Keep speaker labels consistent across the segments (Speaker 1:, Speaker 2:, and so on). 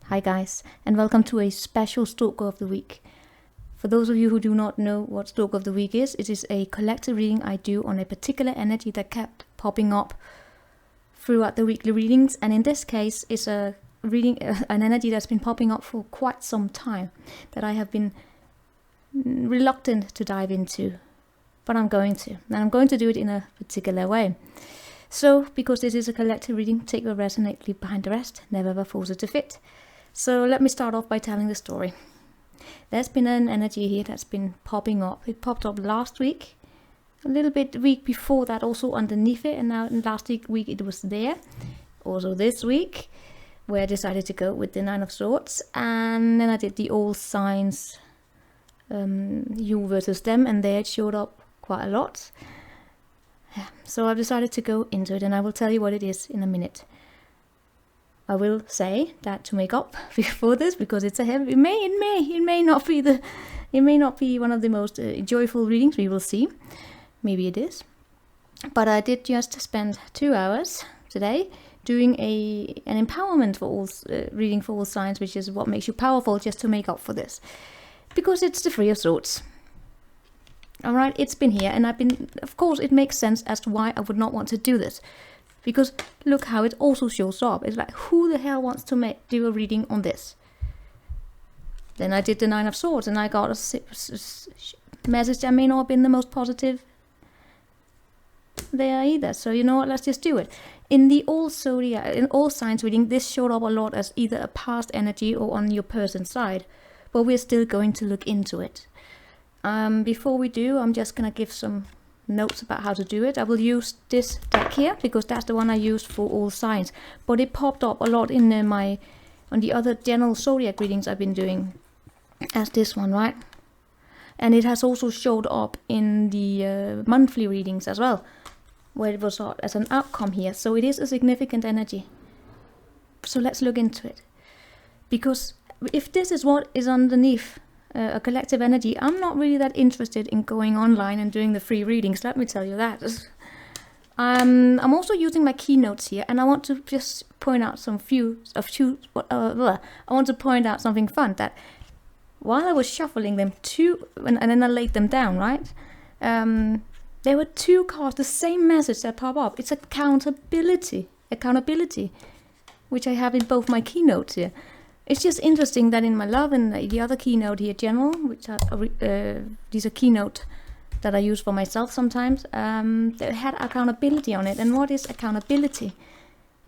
Speaker 1: Hi guys, and welcome to a special Stalker of the Week. For those of you who do not know what Stalker of the Week is, it is a collective reading I do on a particular energy that kept popping up throughout the weekly readings, and in this case it's a reading, an energy that's been popping up for quite some time that I have been reluctant to dive into, but I'm going to, and I'm going to do it in a particular way. So, because this is a collective reading, take what resonates, leave behind the rest, never ever force it to fit. So let me start off by telling the story. There's been an energy here that's been popping up. It popped up last week, a little bit the week before that also underneath it, and now last week it was there. Also this week, where I decided to go with the Nine of Swords, and then I did the all signs, you versus them, and there it showed up quite a lot. Yeah. So I've decided to go into it, and I will tell you what it is in a minute. I will say that to make up before this, because it's a heavy. It may not be one of the most joyful readings. We will see. Maybe it is. But I did just spend 2 hours today doing an empowerment for all reading for all signs, which is what makes you powerful, just to make up for this, because it's the Three of Swords. All right, it's been here, and of course, it makes sense as to why I would not want to do this. Because look how it also shows up. It's like, who the hell wants to do a reading on this? Then I did the Nine of Swords, and I got a message that may not have been the most positive there either. So you know what? Let's just do it. In the all zodiac, in all signs reading, this showed up a lot as either a past energy or on your person's side. But we're still going to look into it. Before we do, I'm just gonna give some notes about how to do it. I will use this deck here because that's the one I used for all signs, but it popped up a lot in on the other general zodiac readings I've been doing as this one, right? And it has also showed up in the monthly readings as well, where it was as an outcome here. So it is a significant energy. So let's look into it, because if this is what is underneath a collective energy, I'm not really that interested in going online and doing the free readings, let me tell you that. I'm also using my keynotes here, and I want to just point out I want to point out something fun, that while I was shuffling them and then I laid them down, right? There were two cards, the same message that pop up. It's accountability, which I have in both my keynotes here. It's just interesting that in my love and the other keynote here, general, which these are keynote that I use for myself sometimes, they had accountability on it. And what is accountability?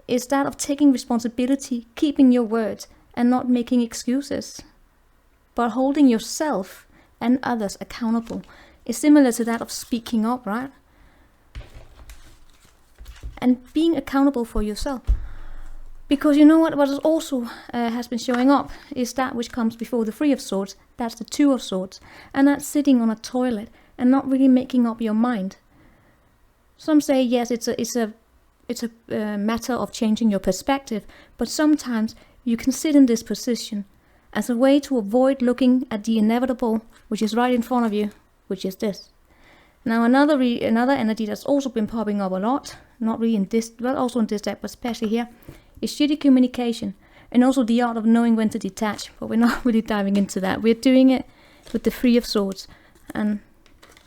Speaker 1: It's that of taking responsibility, keeping your word, and not making excuses, but holding yourself and others accountable. It's similar to that of speaking up, right? And being accountable for yourself. Because you know what is also has been showing up is that which comes before the Three of Swords. That's the Two of Swords, and that's sitting on a toilet and not really making up your mind. Some say yes, it's a matter of changing your perspective, but sometimes you can sit in this position as a way to avoid looking at the inevitable, which is right in front of you, which is this. Now another energy that's also been popping up a lot, not really in this, well also in this deck, but especially here, is shitty communication, and also the art of knowing when to detach, but we're not really diving into that. We're doing it with the Three of Swords, and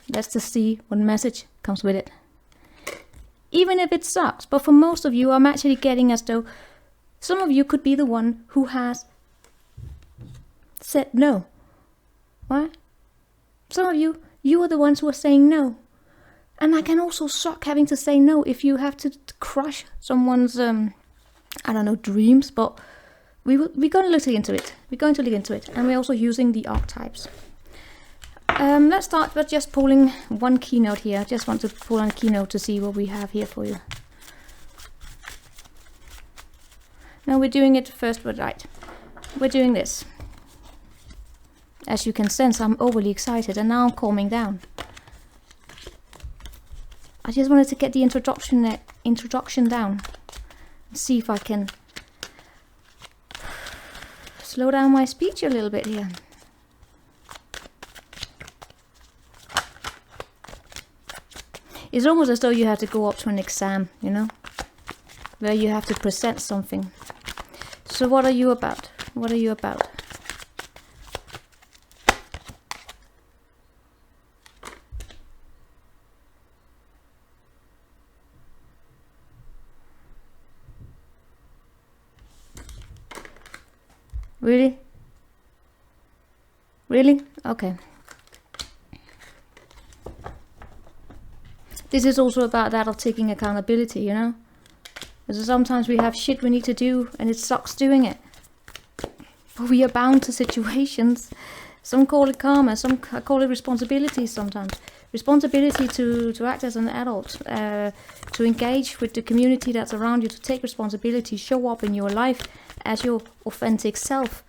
Speaker 1: let's just see what message comes with it. Even if it sucks, but for most of you, I'm actually getting as though some of you could be the one who has said no. Right? Some of you are the ones who are saying no. And I can also suck having to say no if you have to crush someone's dreams, but we're going to look into it. We're going to look into it, and we're also using the archetypes. Let's start with just pulling one keynote here. I just want to pull on a keynote to see what we have here for you. Now we're doing it first, but right. We're doing this. As you can sense, I'm overly excited, and now I'm calming down. I just wanted to get the introduction down. See if I can slow down my speech a little bit here. It's almost as though you have to go up to an exam, you know, where you have to present something. So what are you about? What are you about? Really? Really? Okay. This is also about that of taking accountability, you know? Because sometimes we have shit we need to do and it sucks doing it. But we are bound to situations. Some call it karma, some call it responsibility sometimes. Responsibility to act as an adult, to engage with the community that's around you, to take responsibility, show up in your life as your authentic self.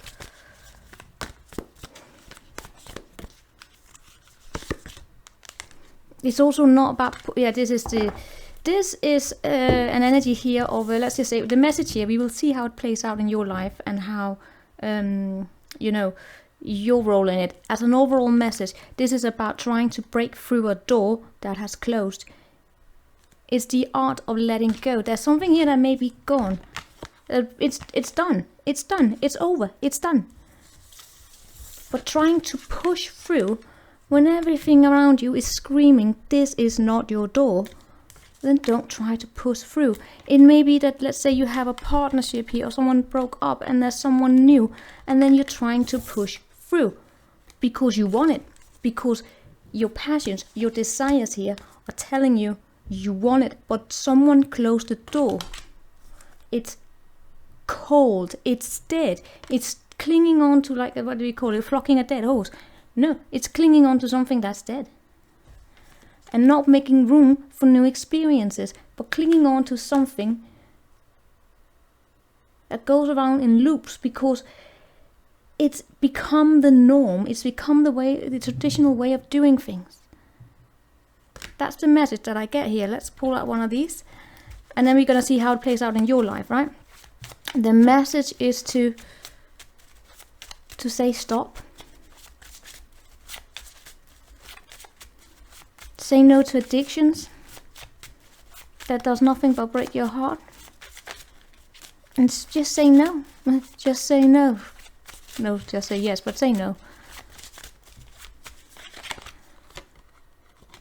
Speaker 1: It's also not about, yeah, this is an energy here of, let's just say, the message here, we will see how it plays out in your life and how, you know, your role in it. As an overall message, this is about trying to break through a door that has closed. It's the art of letting go. There's something here that may be gone. It's done. It's done. It's over. It's done. But trying to push through when everything around you is screaming, this is not your door, then don't try to push through. It may be that, let's say you have a partnership here or someone broke up and there's someone new, and then you're trying to push through because you want it, because your passions, your desires here are telling you you want it, but someone closed the door. It's cold, it's dead, it's clinging on to, like, what do we call it, flocking a dead horse. No, it's clinging on to something that's dead. And not making room for new experiences, but clinging on to something that goes around in loops because it's become the norm, it's become the traditional way of doing things. That's the message that I get here. Let's pull out one of these, and then we're going to see how it plays out in your life, right? The message is to say stop. Say no to addictions that does nothing but break your heart. And just say no. Just say no. No, just say yes, but say no.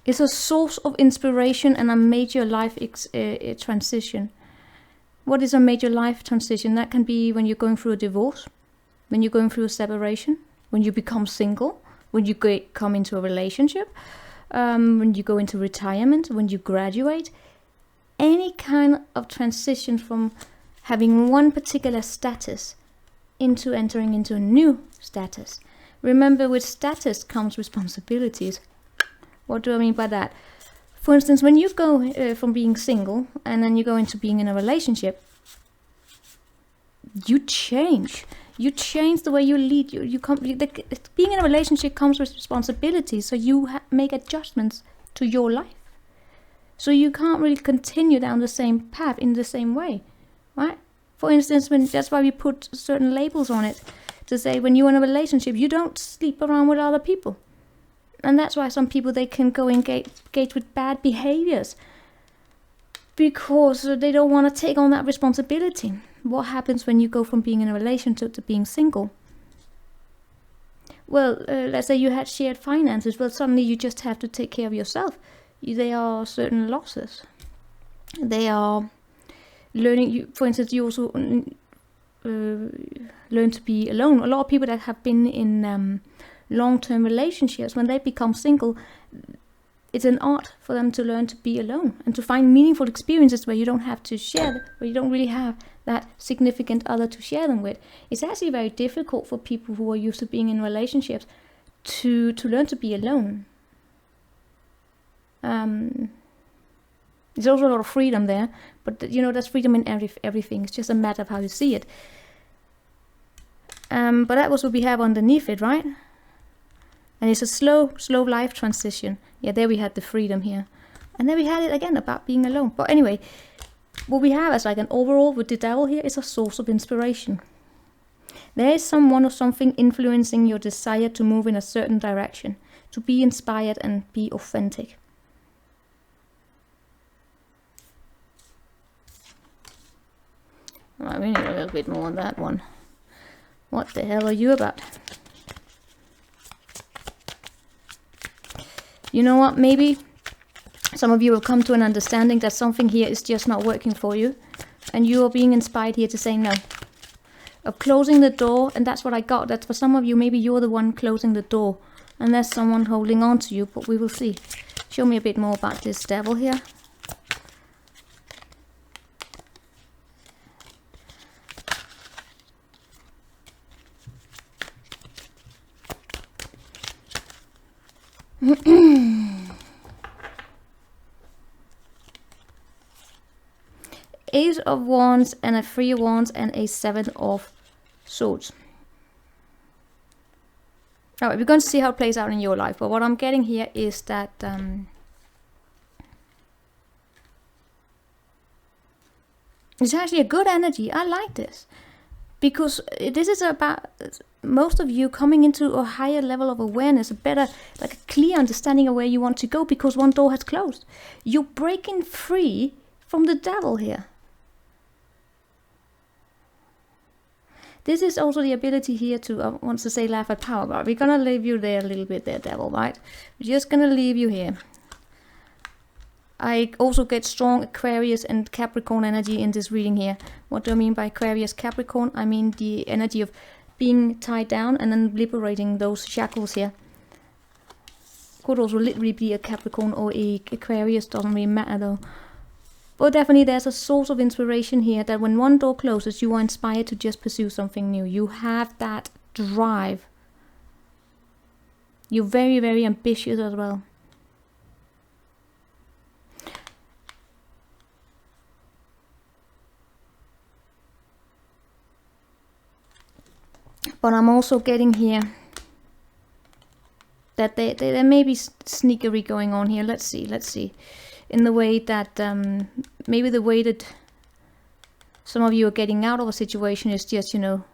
Speaker 1: It's a source of inspiration and a major life transition. What is a major life transition? That can be when you're going through a divorce, when you're going through a separation, when you become single, when you come into a relationship, when you go into retirement, when you graduate. Any kind of transition from having one particular status into entering into a new status. Remember, with status comes responsibilities. What do I mean by that? For instance, when you go from being single and then you go into being in a relationship, you change. You change the way you lead. Being in a relationship comes with responsibilities, so you make adjustments to your life. So you can't really continue down the same path in the same way, right? For instance, that's why we put certain labels on it, to say when you're in a relationship, you don't sleep around with other people. And that's why some people, they can go engage with bad behaviors because they don't want to take on that responsibility. What happens when you go from being in a relationship to being single? Well, let's say you had shared finances. Well, suddenly you just have to take care of yourself. There are certain losses. They are learning. For instance, you also learn to be alone. A lot of people that have been in long-term relationships, when they become single, it's an art for them to learn to be alone and to find meaningful experiences where you don't have to share, where you don't really have that significant other to share them with. It's actually very difficult for people who are used to being in relationships to learn to be alone. There's also a lot of freedom there, but there's freedom in everything. It's just a matter of how you see it. But that was what we have underneath it, right? And it's a slow life transition. Yeah, there we had the freedom here. And then we had it again about being alone. But anyway, what we have as like an overall with the devil here is a source of inspiration. There is someone or something influencing your desire to move in a certain direction, to be inspired and be authentic. Right, we need a little bit more on that one. What the hell are you about? You know what, maybe some of you will come to an understanding that something here is just not working for you. And you are being inspired here to say no. Of closing the door, and that's what I got. That for some of you, maybe you're the one closing the door. And there's someone holding on to you, but we will see. Show me a bit more about this devil here. Ace of Wands and a Three of Wands and a Seven of Swords. Alright, we're going to see how it plays out in your life. But what I'm getting here is that it's actually a good energy. I like this. Because this is about most of you coming into a higher level of awareness, a better, like a clear understanding of where you want to go because one door has closed. You're breaking free from the devil here. This is also the ability here to, I want to say laugh at power, but we're going to leave you there a little bit there, devil, right? We're just going to leave you here. I also get strong Aquarius and Capricorn energy in this reading here. What do I mean by Aquarius, Capricorn? I mean the energy of being tied down and then liberating those shackles here. Could also literally be a Capricorn or a Aquarius, doesn't really matter though. But definitely there's a source of inspiration here that when one door closes, you are inspired to just pursue something new. You have that drive. You're very, very ambitious as well. But I'm also getting here that there may be sneakery going on here. Let's see. In the way that, maybe the way that some of you are getting out of a situation is just, you know,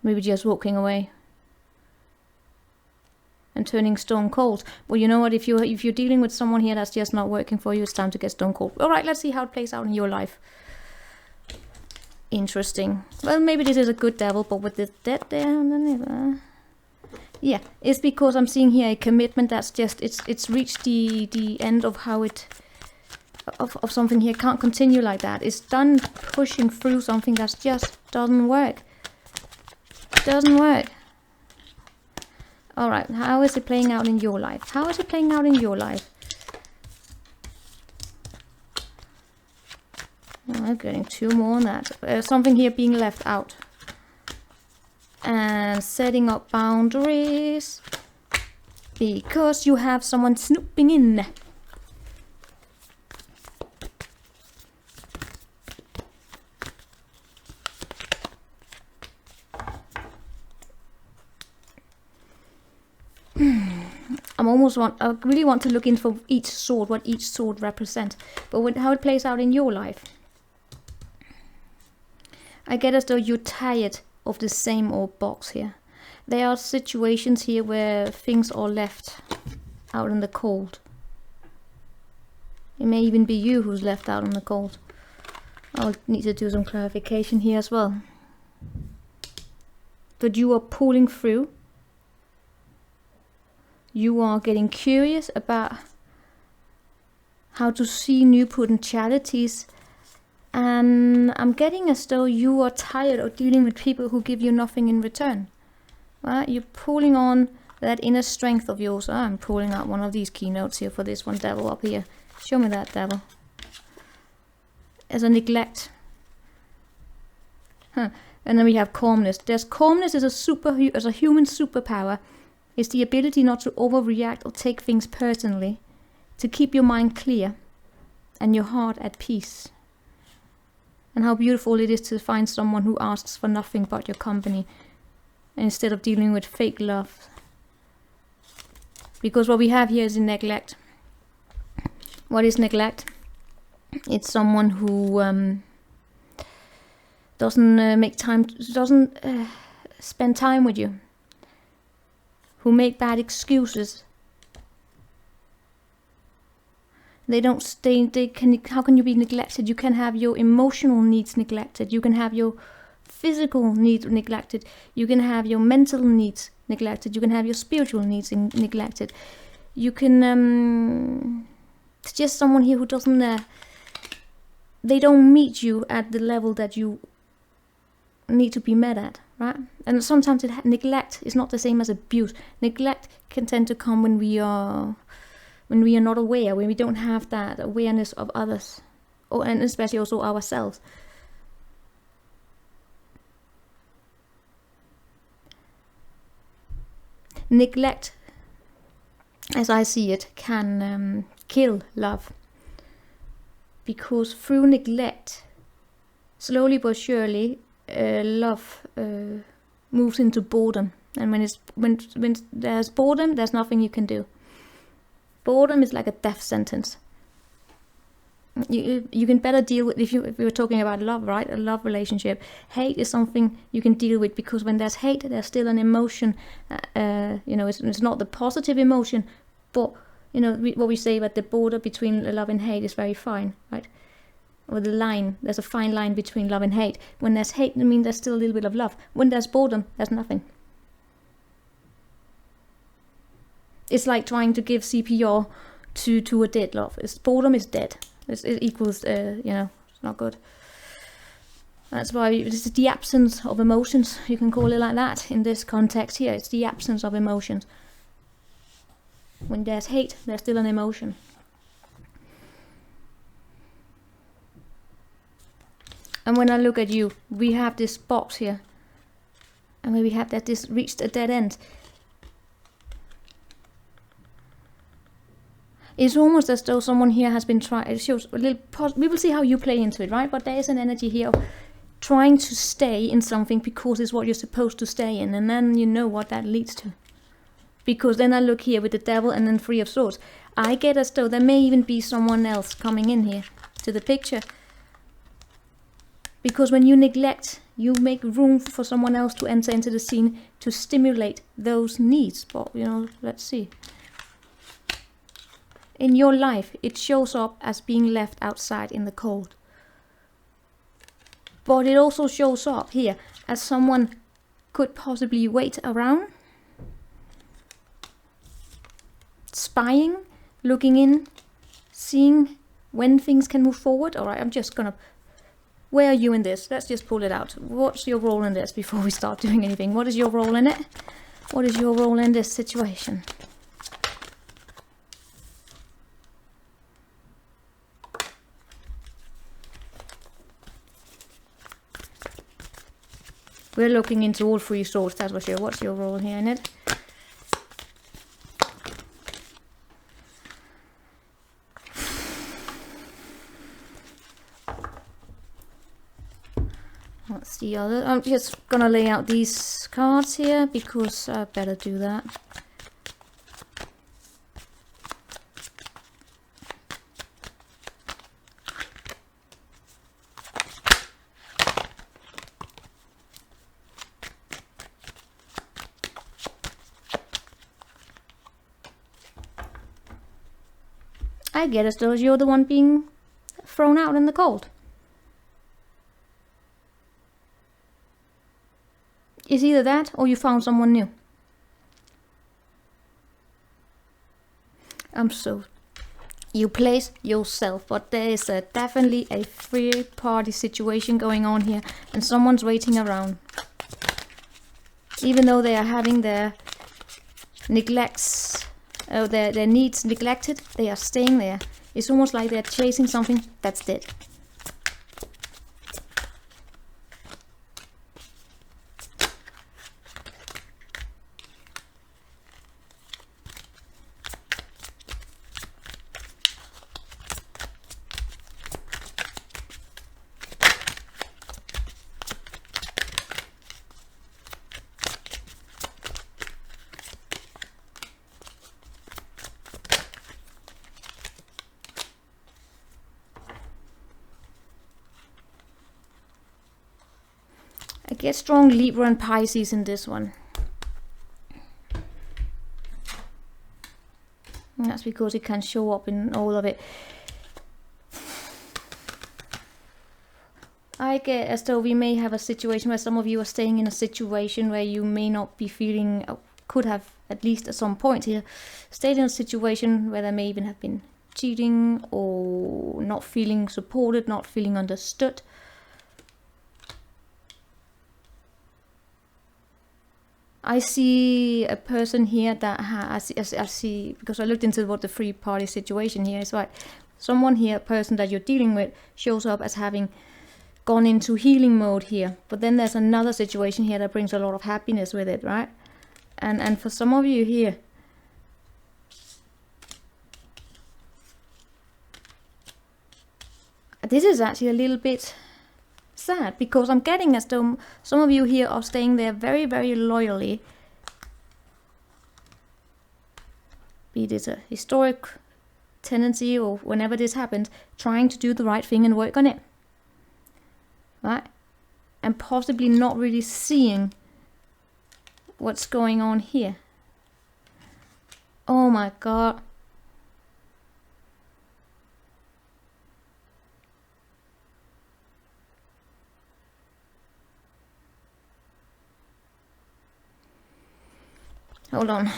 Speaker 1: maybe just walking away and turning stone cold. Well, you know what, if you're dealing with someone here that's just not working for you, it's time to get stone cold. All right, let's see how it plays out in your life. Interesting. Well, maybe this is a good devil, but with the dead there underneath, yeah, it's because I'm seeing here a commitment that's just, it's reached the end of how it, of something here. Can't continue like that. It's done pushing through something that just doesn't work. Doesn't work. Alright, how is it playing out in your life? How is it playing out in your life? Oh, I'm getting two more on that. Something here being left out. And setting up boundaries. Because you have someone snooping in. I really want to look in for each sword, what each sword represents. But how it plays out in your life. I get as though you're tired of the same old box here. There are situations here where things are left out in the cold. It may even be you who's left out in the cold. I'll need to do some clarification here as well. But you are pulling through. You are getting curious about how to see new potentialities. And I'm getting as though you are tired of dealing with people who give you nothing in return. Right? You're pulling on that inner strength of yours. I'm pulling out one of these keynotes here for this one devil up here. Show me that devil. As a neglect. And then we have calmness. Calmness is a human superpower. It's the ability not to overreact or take things personally. To keep your mind clear and your heart at peace. And how beautiful it is to find someone who asks for nothing but your company. Instead of dealing with fake love. Because what we have here is neglect. What is neglect? It's someone who doesn't spend time with you. Who make bad excuses. How can you be neglected? You can have your emotional needs neglected. You can have your physical needs neglected. You can have your mental needs neglected. You can have your spiritual needs neglected. You can... it's just someone here who doesn't... they don't meet you at the level that you need to be met at, right? And sometimes neglect is not the same as abuse. Neglect can tend to come when we are not aware, when we don't have that awareness of others, and especially also ourselves. Neglect, as I see it, can kill love, because through neglect, slowly but surely, love moves into boredom. And when there's boredom, there's nothing you can do. Boredom is like a death sentence. You can better deal with, if you were talking about love, right? A love relationship. Hate is something you can deal with, because when there's hate, there's still an emotion. It's not the positive emotion, but what we say about the border between love and hate is very fine, right? Or the line, there's a fine line between love and hate. When there's hate, I mean, there's still a little bit of love. When there's boredom, there's nothing. It's like trying to give CPR to a dead love. Boredom is dead. It equals, it's not good. That's why it's the absence of emotions. You can call it like that in this context here. It's the absence of emotions. When there's hate, there's still an emotion. And when I look at you, we have this box here. And when we have that this reached a dead end. It's almost as though someone here has been trying. It shows a little. We will see how you play into it, right? But there is an energy here of trying to stay in something because it's what you're supposed to stay in, and then you know what that leads to. Because then I look here with the devil and then 3 of swords. I get as though there may even be someone else coming in here to the picture. Because when you neglect, you make room for someone else to enter into the scene to stimulate those needs. But let's see. In your life, it shows up as being left outside in the cold. But it also shows up here as someone could possibly wait around, spying, looking in, seeing when things can move forward. All right, I'm just gonna... Where are you in this? Let's just pull it out. What's your role in this before we start doing anything? What is your role in it? What is your role in this situation? We're looking into all 3 swords, that's for sure. What's your role here in it? What's the other? I'm just gonna lay out these cards here because I better do that. I get as though you're the one being thrown out in the cold. It's either that or you found someone new. You place yourself, but there is definitely a 3-party situation going on here, and someone's waiting around. Even though they are having their neglects, their needs neglected, they are staying there. It's almost like they're chasing something that's dead. I get strong Libra and Pisces in this one. And that's because it can show up in all of it. I get as though we may have a situation where some of you are staying in a situation where you may not be feeling, could have at least at some point here, stayed in a situation where there may even have been cheating or not feeling supported, not feeling understood. I see a person here that I see, because I looked into what the free party situation here is, right? Someone here, a person that you're dealing with, shows up as having gone into healing mode here. But then there's another situation here that brings a lot of happiness with it, right? And for some of you here, this is actually a little bit sad, because I'm getting as though some of you here are staying there very, very loyally. Be this a historic tendency or whenever this happened, trying to do the right thing and work on it, right? And possibly not really seeing what's going on here. Oh my god. Hold on.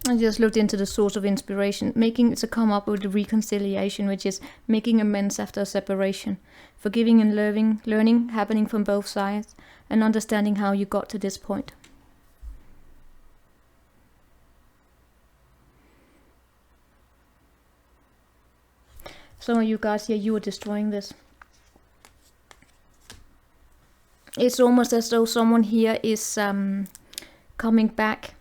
Speaker 1: I just looked into the source of inspiration, making it to come up with the reconciliation, which is making amends after a separation, forgiving and learning happening from both sides, and understanding how you got to this point. Some of you guys here, you are destroying this. It's almost as though someone here is coming back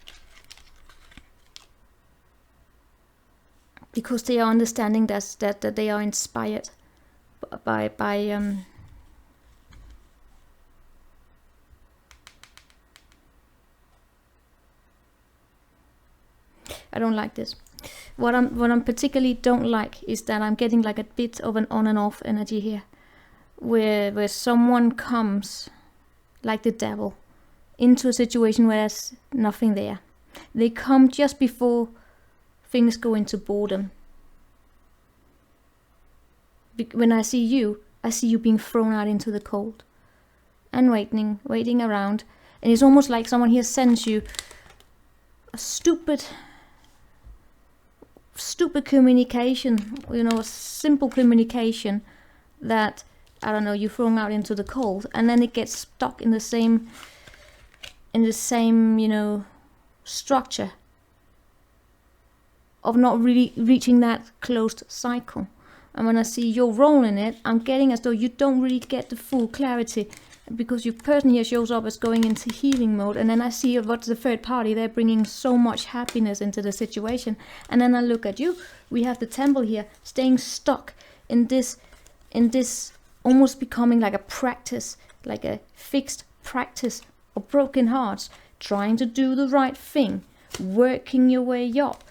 Speaker 1: because they are understanding that they are inspired by I don't like this. What I'm particularly don't like is that I'm getting like a bit of an on and off energy here, where someone comes like the devil into a situation where there's nothing there. They come just before things go into boredom. When I see you being thrown out into the cold and waiting around, and it's almost like someone here sends you a stupid communication, you know, a simple communication that, I don't know, you're thrown out into the cold, and then it gets stuck in the same, you know, structure of not really reaching that closed cycle. And when I see your role in it, I'm getting as though you don't really get the full clarity, because your person here shows up as going into healing mode, and then I see what's the third party, they're bringing so much happiness into the situation, and then I look at you, we have the temple here staying stuck in this almost becoming like a practice, like a fixed practice of broken hearts, trying to do the right thing, working your way up,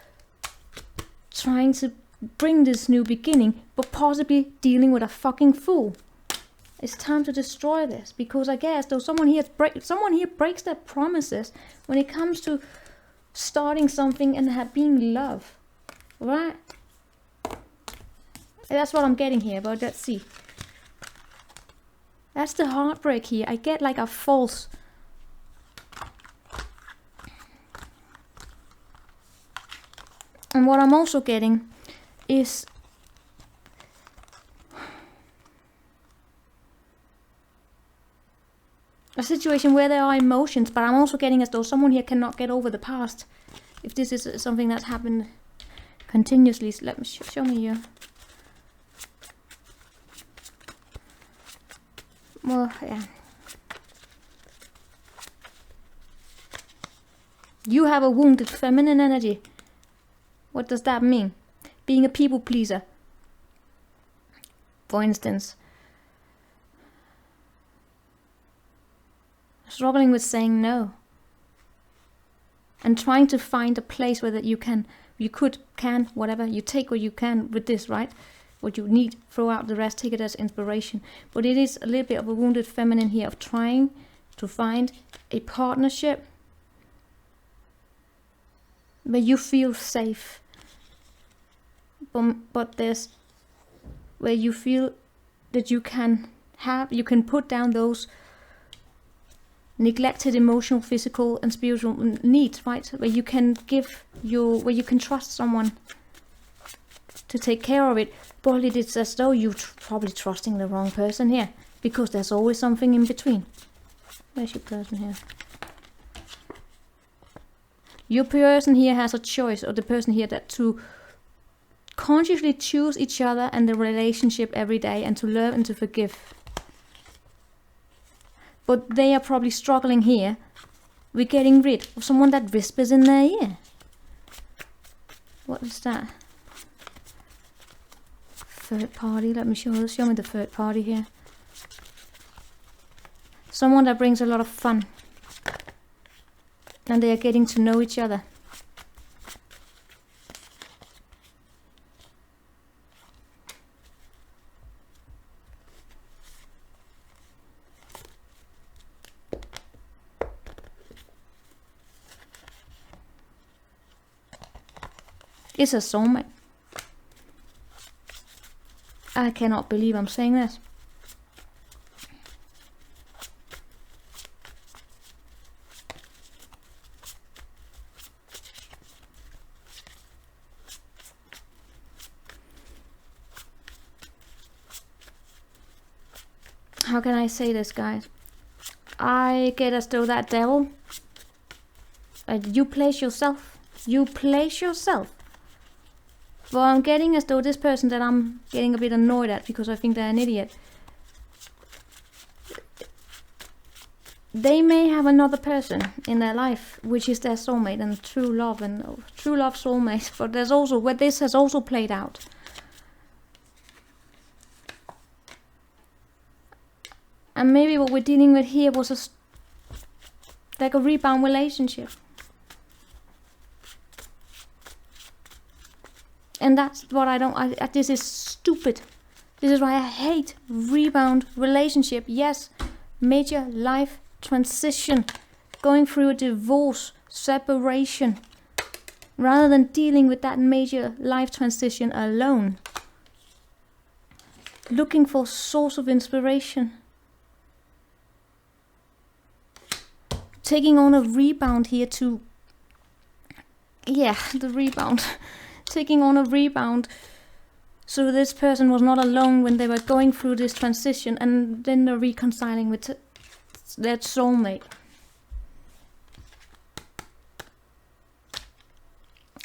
Speaker 1: trying to bring this new beginning, but possibly dealing with a fucking fool. It's time to destroy this, because I guess though someone here breaks their promises when it comes to starting something and being love, right? That's what I'm getting here, but let's see. That's the heartbreak here. I get like a false. And what I'm also getting is a situation where there are emotions, but I'm also getting as though someone here cannot get over the past. If this is something that happened continuously, so let me show me here. Well, yeah. You have a wounded feminine energy. What does that mean? Being a people pleaser, for instance. Struggling with saying no. And trying to find a place where that you can, whatever, you take what you can with this, right? what you need. Throw out the rest, take it as inspiration. But it is a little bit of a wounded feminine here of trying to find a partnership where you feel safe. But there's where you feel that you can put down those neglected emotional, physical and spiritual needs, right? Where you can where you can trust someone to take care of it. But it's as though you're probably trusting the wrong person here, because there's always something in between. Where's your person here? Your person here has a choice, or the person here, that to consciously choose each other and the relationship every day, and to love and to forgive. But they are probably struggling here with getting rid of someone that whispers in their ear. What is that? Third party. Let me show me the third party here. Someone that brings a lot of fun. And they are getting to know each other. It's a soulmate. I cannot believe I'm saying this. How can I say this, guys? I get as though that devil, you place yourself. Well, I'm getting as though this person that I'm getting a bit annoyed at, because I think they're an idiot, they may have another person in their life, which is their soulmate and true love soulmate. But there's also where this has also played out. And maybe what we're dealing with here was like a rebound relationship. And that's what this is stupid. This is why I hate rebound relationship. Yes, major life transition, going through a divorce, separation, rather than dealing with that major life transition alone. Looking for source of inspiration. Taking on a rebound here to... Yeah, the rebound. Taking on a rebound so this person was not alone when they were going through this transition, and then they're reconciling with their soulmate.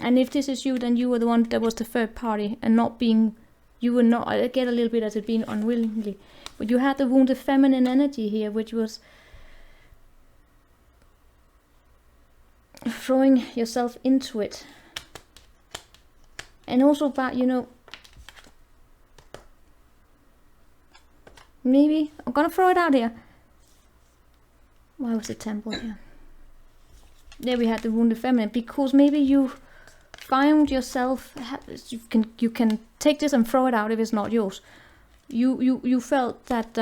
Speaker 1: And if this is you, then you were the one that was the third party, and not being... You were not... I get a little bit as it being unwillingly. But you had the wounded feminine energy here, which was throwing yourself into it. And also about, maybe, I'm gonna throw it out here. Why was the temple here? There we had the wounded feminine, because maybe you found yourself, you can take this and throw it out if it's not yours. You felt that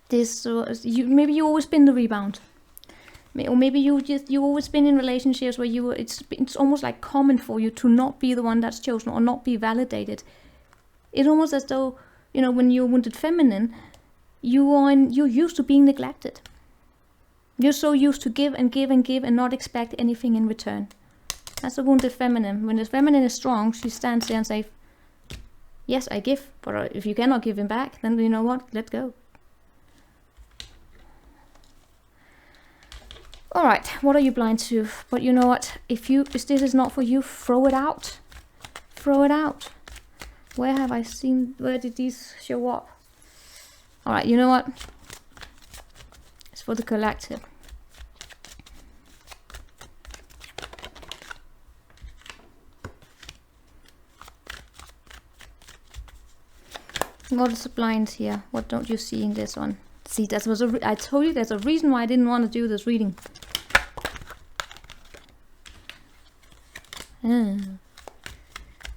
Speaker 1: this was, maybe you always been the rebound. Or maybe you always been in relationships where it's almost like common for you to not be the one that's chosen or not be validated. It's almost as though, when you're wounded feminine, you're used to being neglected. You're so used to give and give and give and not expect anything in return. That's the wounded feminine. When the feminine is strong, she stands there and says, yes, I give, but if you cannot give him back, then you know what, let go. Alright, what are you blind to? But you know what, if this is not for you, throw it out. Throw it out. Where did these show up? Alright, you know what? It's for the collective. What is the blinds here? What don't you see in this one? See, I told you there's a reason why I didn't want to do this reading.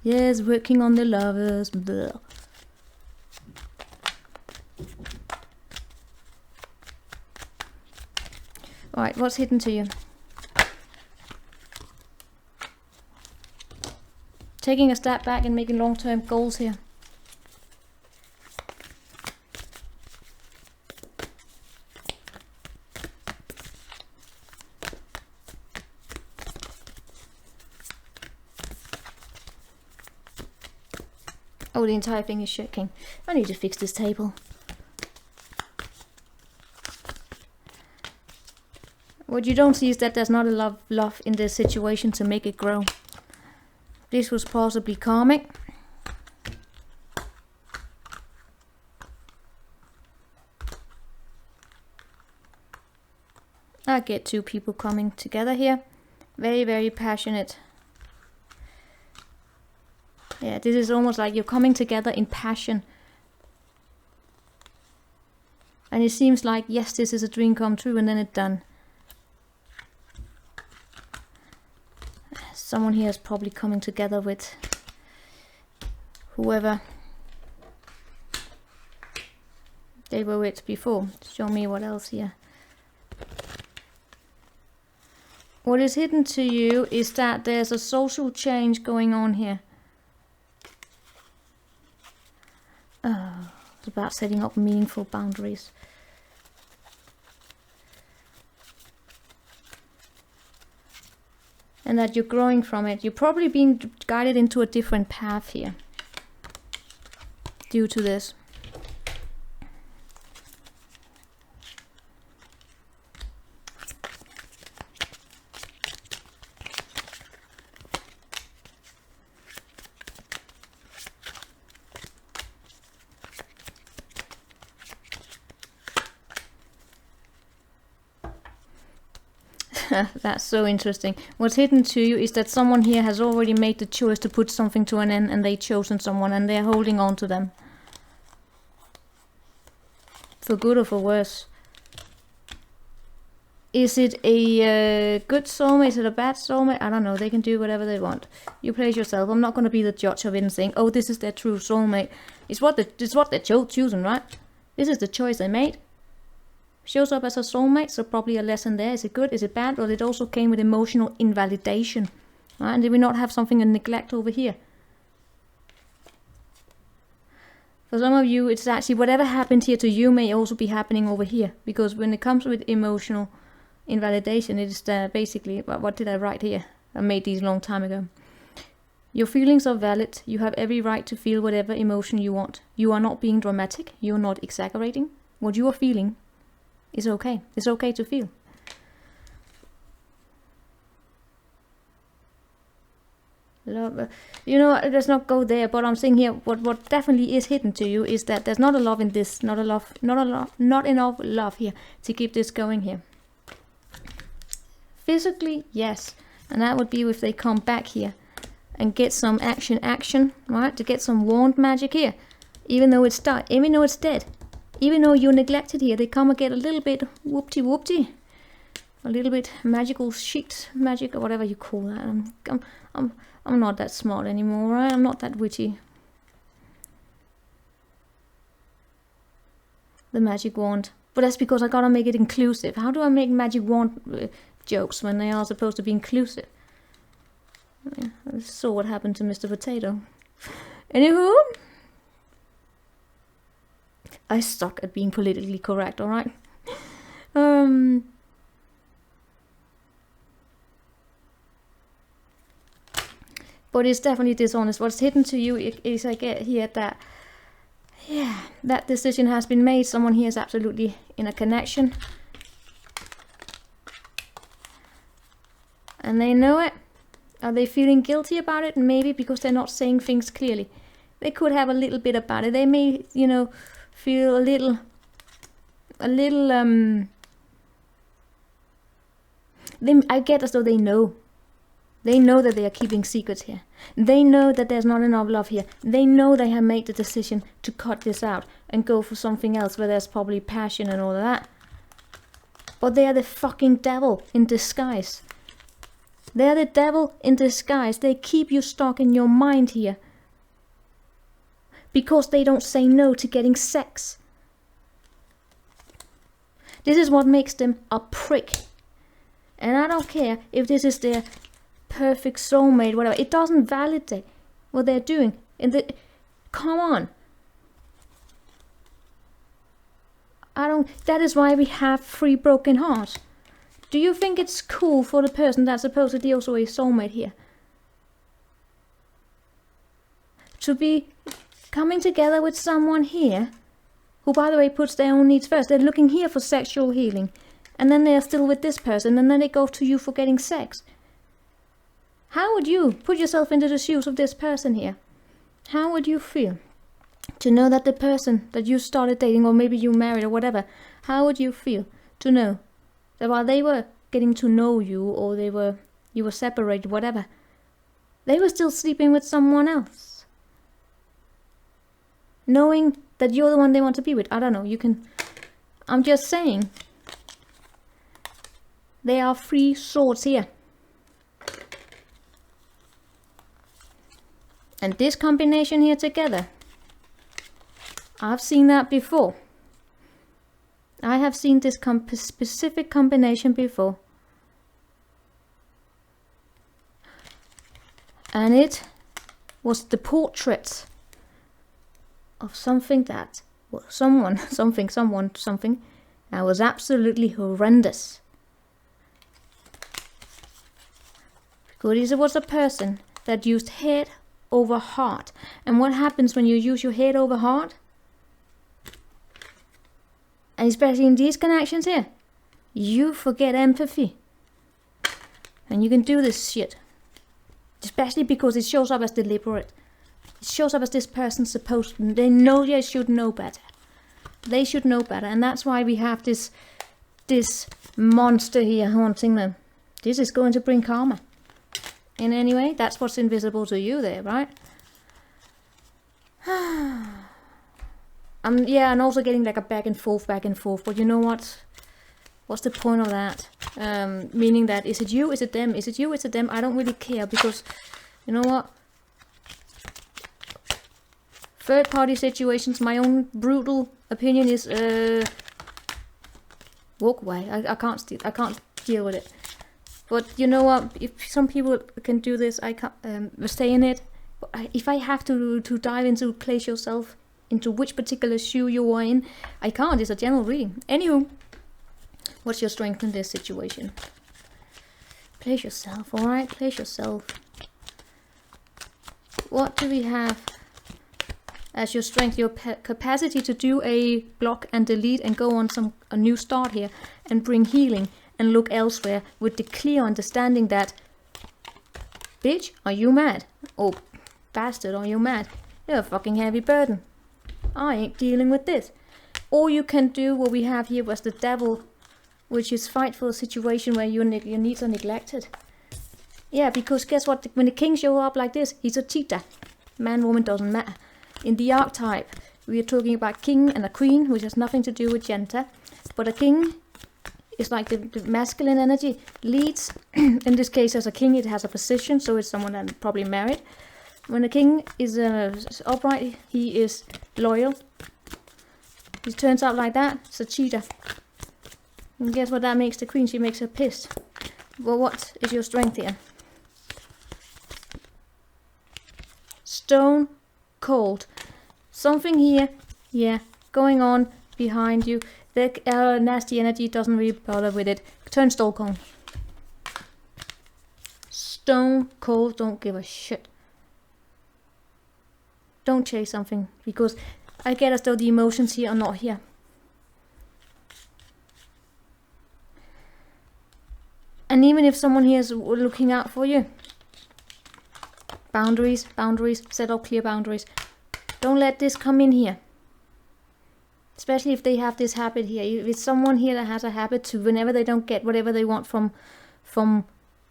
Speaker 1: Yes, working on the lovers. Blah. Alright, what's hidden to you? Taking a step back and making long-term goals here. Oh, the entire thing is shaking. I need to fix this table. What you don't see is that there's not a love in this situation to make it grow. This was possibly karmic. I get two people coming together here. Very, very passionate. Yeah, this is almost like you're coming together in passion. And it seems like, yes, this is a dream come true, and then it's done. Someone here is probably coming together with whoever they were with before. Show me what else here. What is hidden to you is that there's a social change going on here. Oh, it's about setting up meaningful boundaries. And that you're growing from it. You're probably being guided into a different path here due to this. That's so interesting. What's hidden to you is that someone here has already made the choice to put something to an end, and they've chosen someone and they're holding on to them. For good or for worse. Is it a good soulmate? Is it a bad soulmate? I don't know. They can do whatever they want. You place yourself. I'm not going to be the judge of it and saying, oh, this is their true soulmate. It's what they're choosing, right? This is the choice they made. Shows up as a soulmate, so probably a lesson there. Is it good? Is it bad? Well, it also came with emotional invalidation. Right? And did we not have something in neglect over here? For some of you, it's actually whatever happened here to you may also be happening over here. Because when it comes with emotional invalidation, it is basically, what did I write here? I made these a long time ago. Your feelings are valid. You have every right to feel whatever emotion you want. You are not being dramatic. You are not exaggerating. What you are feeling is okay. It's okay to feel. Love, you know, let's not go there. But I'm saying here, what definitely is hidden to you is that there's not a love in this, not enough love here to keep this going here. Physically, yes, and that would be if they come back here and get some action, right? To get some wand magic here, even though it's dead, even though you're neglected here, they come and get a little bit whoopty, a little bit magical sheet magic or whatever you call that. I'm not that smart anymore, right? I'm not that witty. The magic wand, but that's because I gotta make it inclusive. How do I make magic wand jokes when they are supposed to be inclusive? Yeah, I saw what happened to Mr. Potato. Anywho, I suck at being politically correct, alright? But it's definitely dishonest. What's hidden to you is I get here that, yeah, that decision has been made. Someone here is absolutely in a connection. And they know it. Are they feeling guilty about it? Maybe because they're not saying things clearly. They could have a little bit about it. They may, you know, feel a little I get as though they know that they are keeping secrets here. They know that there's not enough love here. They know they have made the decision to cut this out and go for something else where there's probably passion and all of that. But they are the fucking devil in disguise. They're the devil in disguise. They keep you stuck in your mind here. Because they don't say no to getting sex. This is what makes them a prick. And I don't care if this is their perfect soulmate, whatever. It doesn't validate what they're doing. Come on. That is why we have 3 broken hearts. Do you think it's cool for the person that's supposedly also a soulmate here to be coming together with someone here who, by the way, puts their own needs first? They're looking here for sexual healing, and then they're still with this person, and then they go to you for getting sex. How would you put yourself into the shoes of this person here? How would you feel to know that the person that you started dating, or maybe you married or whatever, how would you feel to know that while they were getting to know you, or you were separated, whatever, they were still sleeping with someone else? Knowing that you're the one they want to be with. I don't know, I'm just saying. There are 3 swords here. And this combination here together, I've seen that before. I have seen this specific combination before. And it was the portrait of something that, well, something that was absolutely horrendous. Because it was a person that used head over heart. And what happens when you use your head over heart? And especially in these connections here, you forget empathy. And you can do this shit. Especially because it shows up as deliberate. It shows up as this person supposed to. They know they should know better. They should know better. And that's why we have this monster here haunting them. This is going to bring karma. In any way, that's what's invisible to you there, right? Yeah, and also getting like a back and forth. But you know what? What's the point of that? Meaning that, is it you, is it them? Is it you, is it them? I don't really care, because, you know what? Third party situations, my own brutal opinion is, walk away. I can't deal with it. But you know what? If some people can do this, I can't stay in it. If I have to dive into, place yourself into which particular shoe you are in, I can't. It's a general reading. Anywho, what's your strength in this situation? Place yourself, alright? Place yourself. What do we have as your strength? Your capacity to do a block and delete and go on a new start here and bring healing and look elsewhere, with the clear understanding that, bitch, are you mad? Oh, bastard, are you mad? You're a fucking heavy burden. I ain't dealing with this. Or you can do what we have here was the devil, which is fight for a situation where your needs are neglected. Yeah, because guess what? When the king shows up like this, he's a cheetah. Man, woman, doesn't matter. In the archetype, we are talking about king and a queen, which has nothing to do with gender. But a king is like the masculine energy, leads. In this case, as a king, it has a position, so it's someone that's probably married. When a king is upright, he is loyal. He turns out like that, it's a cheetah. And guess what that makes the queen? She makes her pissed. Well, what is your strength here? Stone cold. Something here, yeah, going on behind you. The nasty energy doesn't really bother with it. Turn stone cold. Stone cold, don't give a shit. Don't chase something, because I get as though the emotions here are not here. And even if someone here is looking out for you, boundaries, set up clear boundaries. Don't let this come in here. Especially if they have this habit here. If it's someone here that has a habit to, whenever they don't get whatever they want from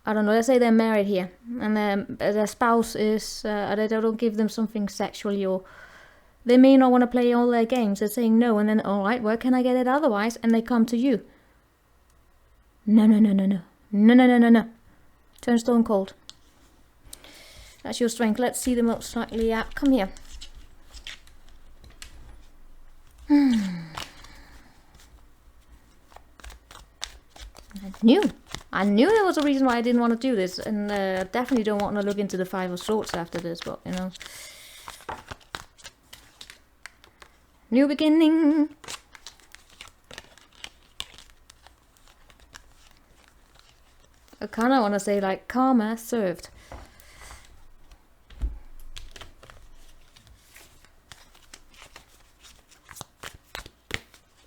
Speaker 1: I don't know, let's say they're married here, and their spouse is, they don't give them something sexually, or they may not want to play all their games. They're saying no, and then, alright, where can I get it otherwise? And they come to you. No. Turn stone cold. That's your strength. Let's see the most slightly out. Come here. I knew there was a reason why I didn't want to do this, and definitely don't want to look into the Five of Swords after this, but you know. New beginning. I kind of want to say like karma served.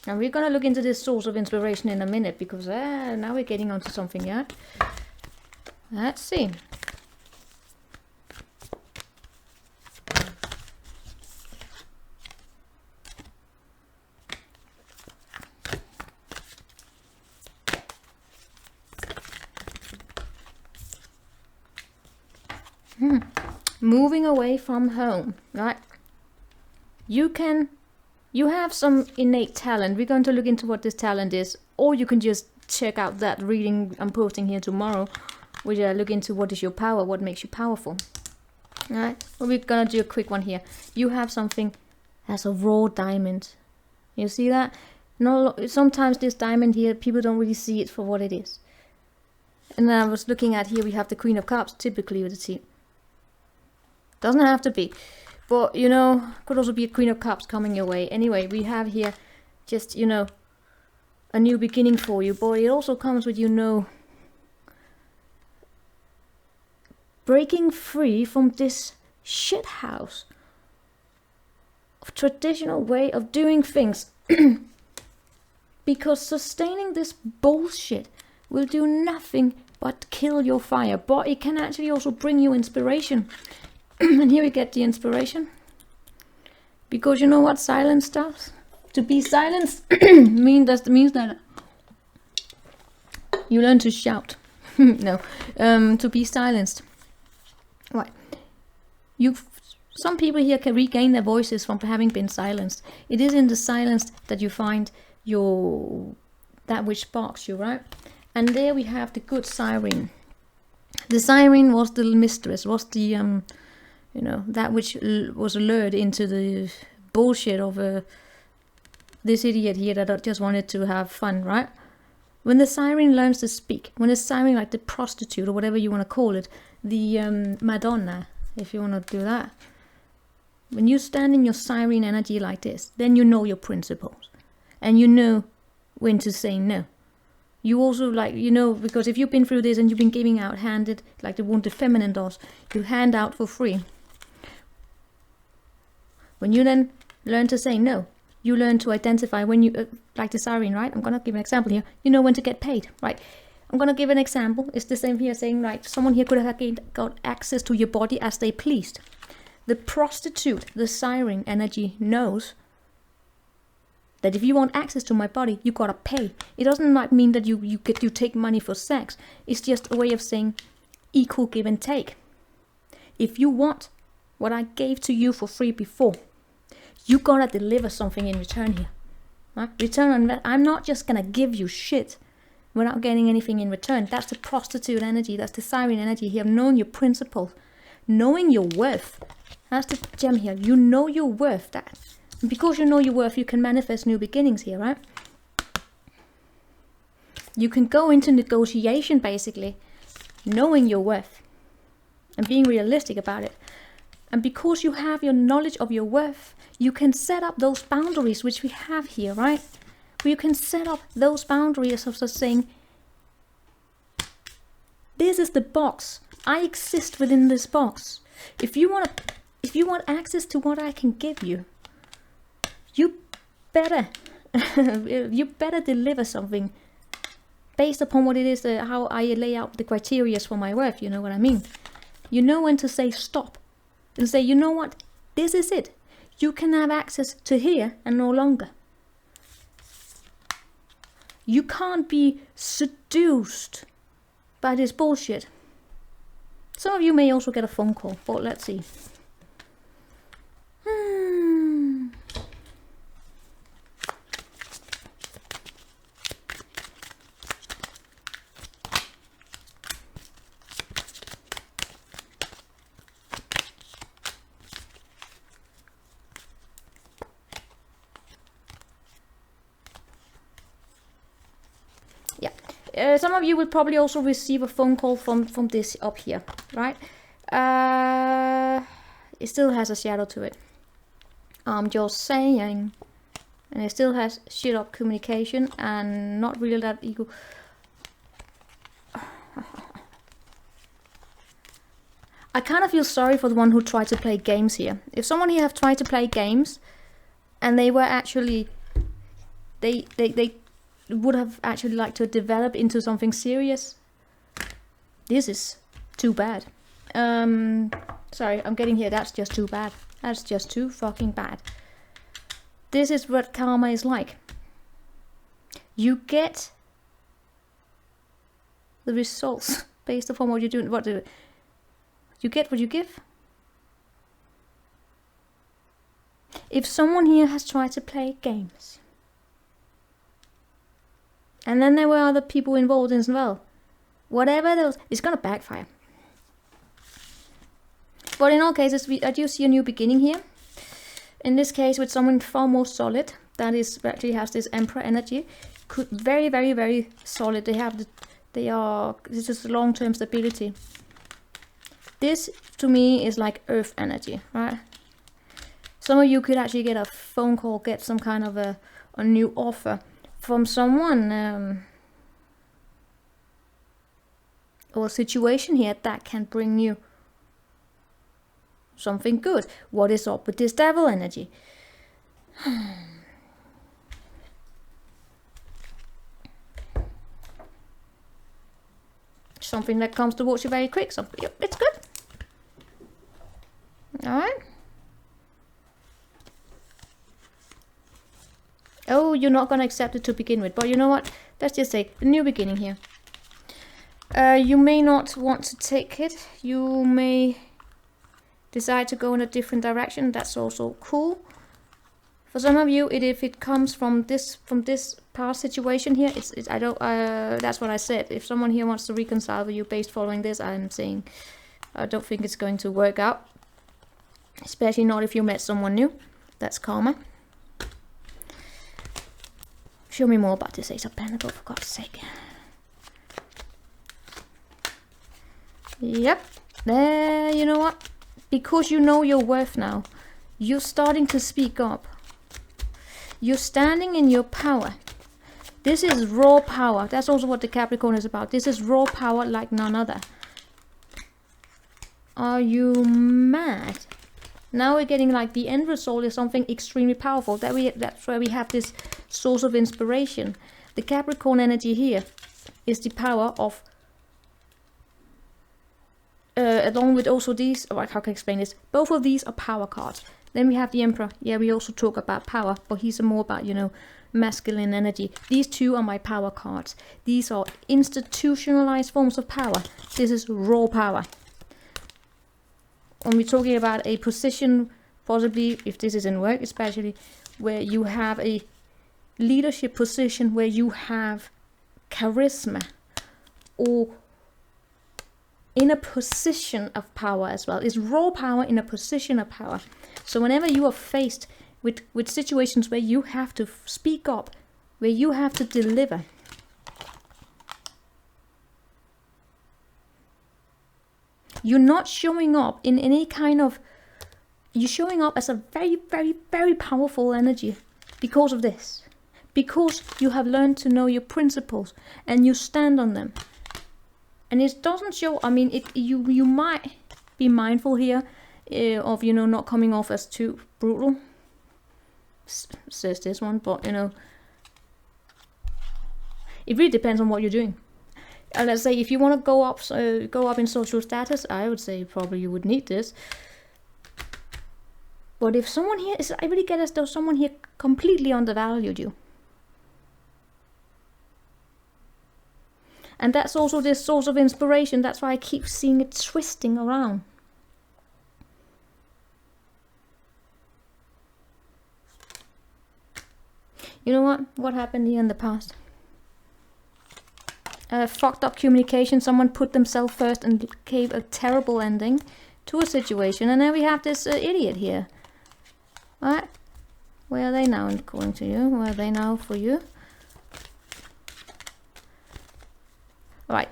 Speaker 1: And we're going to look into this source of inspiration in a minute, because now we're getting onto something, yeah? Let's see. Moving away from home, right? You have some innate talent. We're going to look into what this talent is, or you can just check out that reading I'm posting here tomorrow, which I look into what is your power, what makes you powerful. All right, well, we're gonna do a quick one here. You have something as a raw diamond. You see that? No, sometimes this diamond here, people don't really see it for what it is. And then I was looking at here, we have the Queen of Cups, typically with the T. Doesn't have to be. But, you know, could also be a Queen of Cups coming your way. Anyway, we have here just, you know, a new beginning for you. But it also comes with, you know, breaking free from this shit house of traditional way of doing things. Because sustaining this bullshit will do nothing but kill your fire. But it can actually also bring you inspiration. And here we get the inspiration, because you know what silence does? To be silenced means that you learn to shout. No, to be silenced. Right. Some people here can regain their voices from having been silenced. It is in the silence that you find that which sparks you, right? And there we have the good siren. The siren was the mistress, was the you know, that which was lured into the bullshit of this idiot here that just wanted to have fun, right? When the siren learns to speak, when the siren, like the prostitute or whatever you want to call it, the Madonna, if you want to do that, when you stand in your siren energy like this, then you know your principles, and you know when to say no. You also, like, you know, because if you've been through this and you've been giving out handed, like the wounded feminine does, you hand out for free. When you then learn to say no, you learn to identify when you, like the siren, right? I'm going to give an example here. You know when to get paid, right? I'm going to give an example. It's the same here saying, like, someone here could have got access to your body as they pleased. The prostitute, the siren energy knows that if you want access to my body, you got to pay. It doesn't like mean that you take money for sex. It's just a way of saying equal give and take. If you want what I gave to you for free before, you gotta deliver something in return here. Right? Return on that. I'm not just gonna give you shit without getting anything in return. That's the prostitute energy. That's the siren energy here. Knowing your principles, knowing your worth. That's the gem here. You know your worth. That, and because you know your worth, you can manifest new beginnings here, right? You can go into negotiation basically, knowing your worth and being realistic about it. And because you have your knowledge of your worth, you can set up those boundaries which we have here, right? Where you can set up those boundaries of saying, this is the box. I exist within this box. If you want access to what I can give you, you better deliver something based upon what it is, how I lay out the criteria for my worth. You know what I mean? You know when to say stop. And say, you know what, this is it. You can have access to here and no longer. You can't be seduced by this bullshit. Some of you may also get a phone call, but let's see. Some of you will probably also receive a phone call from this up here, right? It still has a shadow to it. I'm just saying. And it still has shit up communication and not really that ego. I kind of feel sorry for the one who tried to play games here. If someone here have tried to play games and they were actually, they would have actually liked to develop into something serious. This is too bad. Sorry, I'm getting here. That's just too bad. That's just too fucking bad. This is what karma is like. You get the results based upon what you're doing. What do you get? What you give. If someone here has tried to play games, and then there were other people involved as well, whatever those, it's gonna backfire. But in all cases, I do see a new beginning here. In this case, with someone far more solid, that is actually has this Emperor energy, could very, very, very solid. This is long-term stability. This to me is like Earth energy, right? Some of you could actually get a phone call, get some kind of a new offer from someone, or a situation here that can bring you something good. What is up with this devil energy? Something that comes towards you very quick. It's good. Alright. Oh, you're not going to accept it to begin with. But you know what? Let's just say a new beginning here. You may not want to take it. You may decide to go in a different direction. That's also cool. For some of you, if it comes from this past situation here, that's what I said. If someone here wants to reconcile with you based following this, I'm saying I don't think it's going to work out. Especially not if you met someone new. That's karma. Show me more about this Ace of Pentacles, for God's sake. Yep. There, you know what? Because you know your worth now, you're starting to speak up. You're standing in your power. This is raw power. That's also what the Capricorn is about. This is raw power like none other. Are you mad? Now we're getting like the end result is something extremely powerful. That's where we have this source of inspiration. The Capricorn energy here is the power of along with also these, how can I explain this? Both of these are power cards. Then we have the Emperor. Yeah, we also talk about power, but he's more about, masculine energy. These two are my power cards. These are institutionalized forms of power. This is raw power. When we're talking about a position, possibly, if this is in work especially, where you have a leadership position, where you have charisma, or in a position of power as well. It's raw power in a position of power. So whenever you are faced with situations where you have to speak up, where you have to deliver, you're not showing up in any kind of, you're showing up as a very, very, very powerful energy because of this. Because you have learned to know your principles and you stand on them. And it doesn't show, you might be mindful here of, not coming off as too brutal. Says this one, but, it really depends on what you're doing. Let's say if you want to go up in social status, I would say probably you would need this. But if someone here I really get as though someone here completely undervalued you. And that's also this source of inspiration. That's why I keep seeing it twisting around. You know what? What happened here in the past? Fucked up communication. Someone put themselves first and gave a terrible ending to a situation. And then we have this idiot here. Alright? Where are they now according to you? Where are they now for you? All right.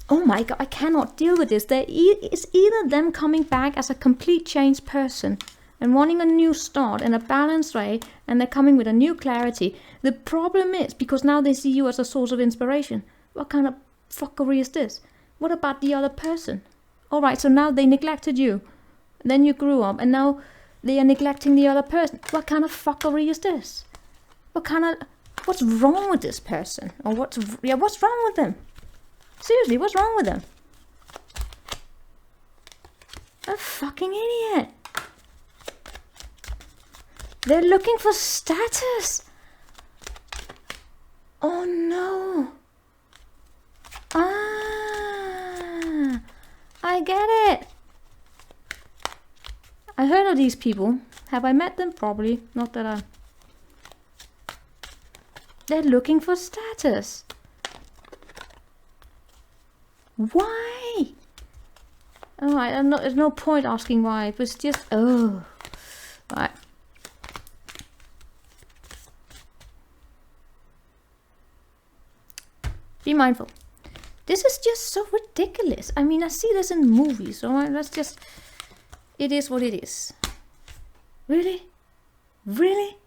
Speaker 1: Oh my God, I cannot deal with this. It's either them coming back as a complete changed person and wanting a new start and a balanced way, and they're coming with a new clarity. The problem is, because now they see you as a source of inspiration. What kind of fuckery is this? What about the other person? All right, so now they neglected you. Then you grew up, and now they are neglecting the other person. What kind of fuckery is this? What's wrong with this person? Or what's wrong with them? Seriously, what's wrong with them? A fucking idiot. They're looking for status. Oh no. Ah, I get it. I heard of these people. Have I met them? Probably. Not that I... They're looking for status. Why? Oh, there's no point asking why. It was just... Oh. Right. Be mindful. This is just so ridiculous. I mean, I see this in movies. Alright, that's just... It is what it is. Really? Really?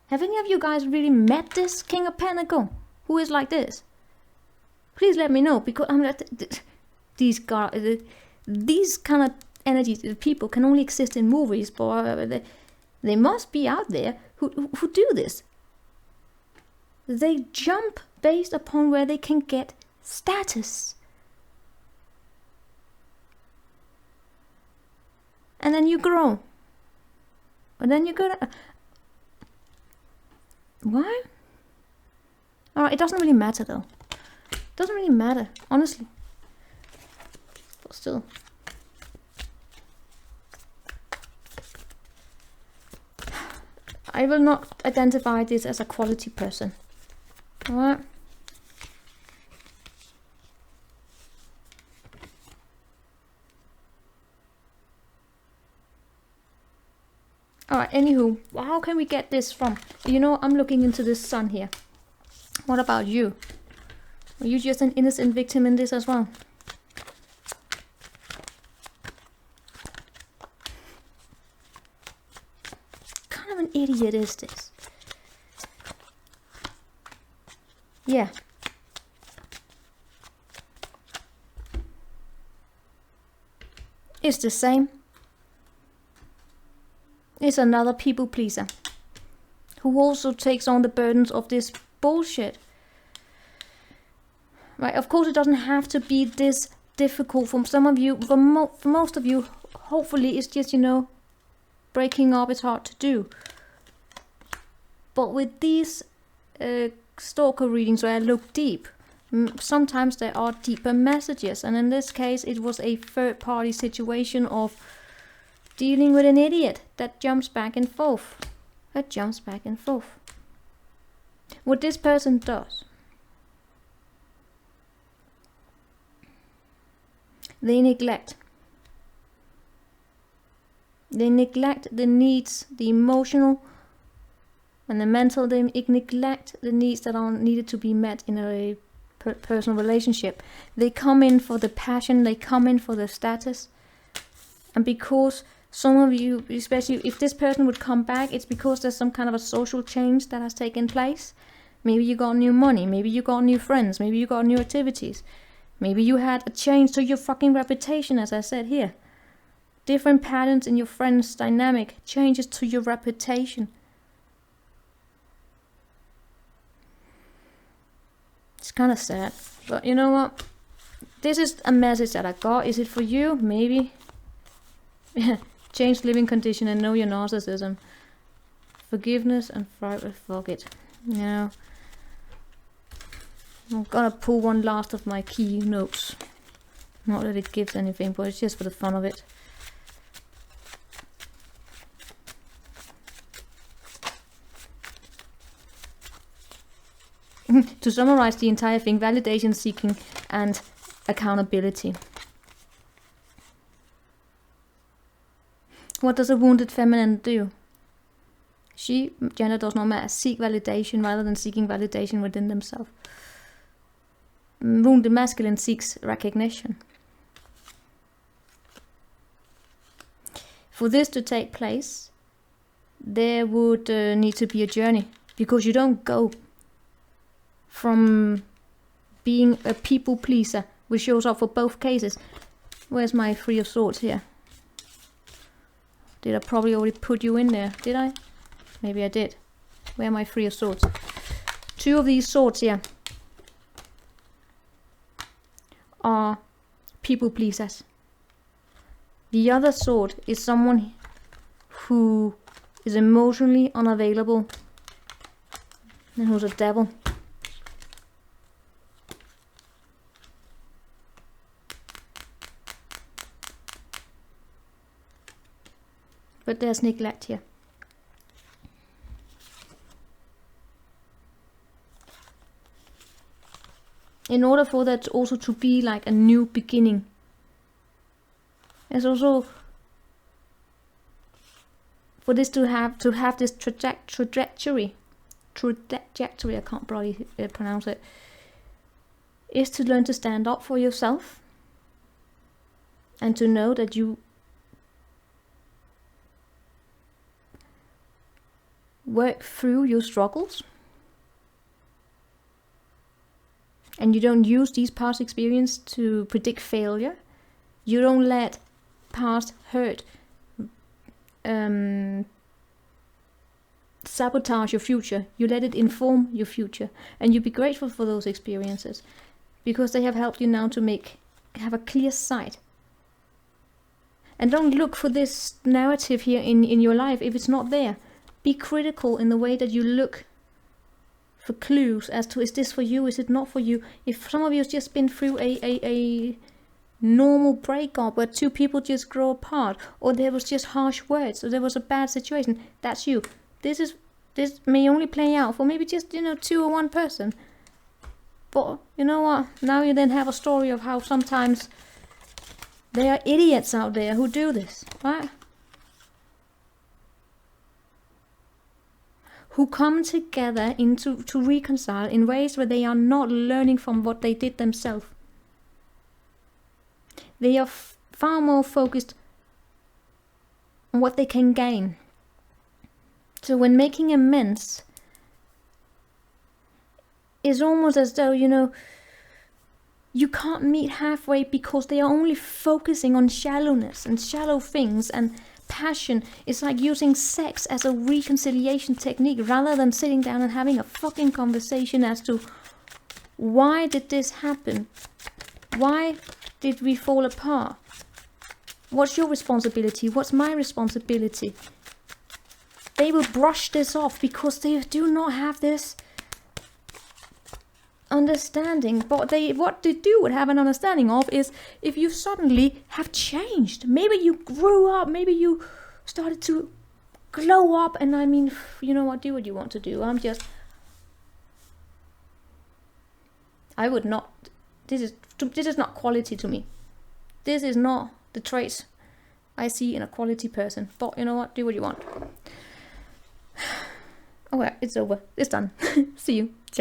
Speaker 1: Have any of you guys really met this King of Pentacles? Who is like this? Please let me know, because I'm not... These kind of energies, people can only exist in movies, but they must be out there who do this. They jump based upon where they can get status. And then you grow. And then you go to... Why? Alright, it doesn't really matter though. It doesn't really matter, honestly. But still. I will not identify this as a quality person. Alright. Alright, anywho, how can we get this from? You know, I'm looking into this sun here. What about you? Are you just an innocent victim in this as well? What kind of an idiot is this? Yeah. It's the same. It's another people pleaser who also takes on the burdens of this bullshit. Right, of course it doesn't have to be this difficult for some of you. For most of you, hopefully it's just, you know, breaking up is hard to do. But with these stalker readings where I look deep, sometimes there are deeper messages. And in this case, it was a third party situation of dealing with an idiot that jumps back and forth. What this person does, they neglect the needs, the emotional and the mental. They neglect the needs that are needed to be met in a personal relationship. They come in for the passion, they come in for the status. And because some of you, especially if this person would come back, it's because there's some kind of a social change that has taken place. Maybe you got new money, maybe you got new friends, maybe you got new activities. Maybe you had a change to your fucking reputation, as I said here. Different patterns in your friends' dynamic, changes to your reputation. It's kind of sad, but you know what? This is a message that I got. Is it for you? Maybe. Change living condition and know your narcissism. Forgiveness and fuck it. You know. I'm gonna pull one last of my key notes. Not that it gives anything, but it's just for the fun of it. To summarize the entire thing: validation seeking and accountability. What does a wounded feminine do? She, gender does not matter, seek validation rather than seeking validation within themselves. Wounded masculine seeks recognition. For this to take place, there would need to be a journey, because you don't go from being a people pleaser, which shows up for both cases. Where's my Three of Swords here? Did I probably already put you in there? Did I? Maybe I did. Where are my Three of Swords? Two of these swords here are people pleasers. The other sword is someone who is emotionally unavailable and who's a devil. But there's neglect here. In order for that also to be like a new beginning, there's also, for this to have this trajectory, I can't probably pronounce it, is to learn to stand up for yourself and to know that you work through your struggles and you don't use these past experiences to predict failure. You don't let past hurt sabotage your future. You let it inform your future, and you be grateful for those experiences because they have helped you now to have a clear sight. And don't look for this narrative here in your life if it's not there. Be critical in the way that you look for clues as to, is this for you, is it not for you? If some of you have just been through a normal breakup where two people just grow apart, or there was just harsh words, or there was a bad situation, that's you. This may only play out for maybe just, two or one person. But you know what? Now you then have a story of how sometimes there are idiots out there who do this, right? Who come together to reconcile in ways where they are not learning from what they did themselves. They are far more focused on what they can gain. So when making amends, it's almost as though, you can't meet halfway because they are only focusing on shallowness and shallow things and passion. Is like using sex as a reconciliation technique rather than sitting down and having a fucking conversation as to why did this happen? Why did we fall apart? What's your responsibility? What's my responsibility? They will brush this off because they do not have this understanding. But what they do have an understanding of is if you suddenly have changed. Maybe you grew up, maybe you started to glow up, and you know what, do what you want to do. I would not, this is not quality to me. This is not the traits I see in a quality person. But you know what, do what you want. Oh well, it's over. It's done. See you. Ciao.